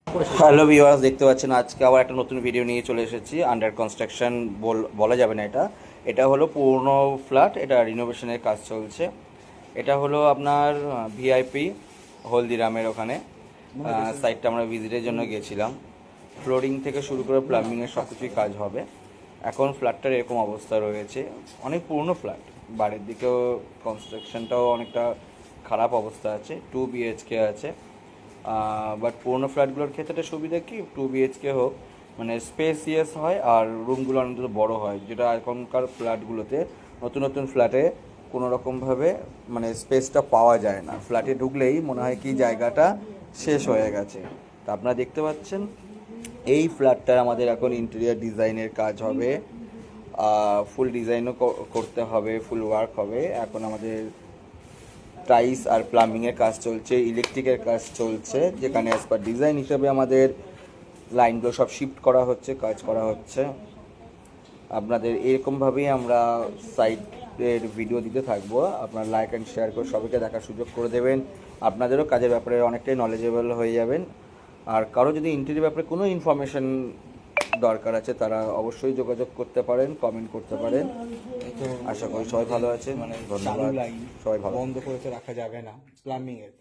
Hello viewers, দেখতে পাচ্ছেন আজকে আবার একটা নতুন ভিডিও নিয়ে চলে এসেছি। আন্ডার কনস্ট্রাকশন বলা যাবে না, এটা হলো পুরনো ফ্ল্যাট, এটা রিনোভেশনের কাজ চলছে। এটা হলো আপনার ভিআইপি হলদিরামের ওখানে সাইটটা আমরা ভিজিটের জন্য গিয়েছিলাম। ফ্লোরিং থেকে শুরু করে প্লাম্বিংয়ের সব কিছুই কাজ হবে। এখন ফ্ল্যাটটার এরকম অবস্থা রয়েছে, অনেক পুরনো ফ্ল্যাট, বাড়ির দিকেও কনস্ট্রাকশনটাও অনেকটা খারাপ অবস্থা আছে। 2 BHK আছে, বাট পুরোনো ফ্ল্যাটগুলোর ক্ষেত্রে সুবিধা কি 2 BHK হোক, মানে স্পেসিয়াস হয় আর রুমগুলো অনেক বড় হয়, যেটা এখনকার ফ্ল্যাটগুলোতে নতুন নতুন ফ্ল্যাটে কোনো রকমভাবে মানে স্পেসটা পাওয়া যায় না। ফ্ল্যাটে ঢুকলেই মনে হয় কি জায়গাটা শেষ হয়ে গেছে। তা আপনারা দেখতে পাচ্ছেন এই ফ্ল্যাটটার আমাদের এখন ইন্টেরিয়ার ডিজাইনের কাজ হবে, ফুল ডিজাইনও করতে হবে, ফুল ওয়ার্ক হবে। এখন আমাদের টাইলস আর প্লাম্বিংয়ের কাজ চলছে, ইলেকট্রিকের কাজ চলছে, যেখানে অ্যাজ পার ডিজাইন হিসেবে আমাদের লাইনগুলো সব শিফট করা হচ্ছে, কাজ করা হচ্ছে। আপনাদের এরকমভাবেই আমরা সাইটের ভিডিও দিতে থাকবো। আপনার লাইক অ্যান্ড শেয়ার করে সবাইকে দেখার সুযোগ করে দেবেন, আপনাদেরও কাজের ব্যাপারে অনেকটাই নলেজেবল হয়ে যাবেন। আর কারো যদি ইন্টেরিয়র ব্যাপারে কোনো ইনফরমেশন দরকার আছে তারা অবশ্যই যোগাযোগ করতে পারেন, কমেন্ট করতে পারেন। আশা করি সবাই ভালো আছে, মানে ধন্যবাদ। লাইন সবাই ভালো। বন্ধ করে তো রাখা যাবে না, প্লাম্বিং এর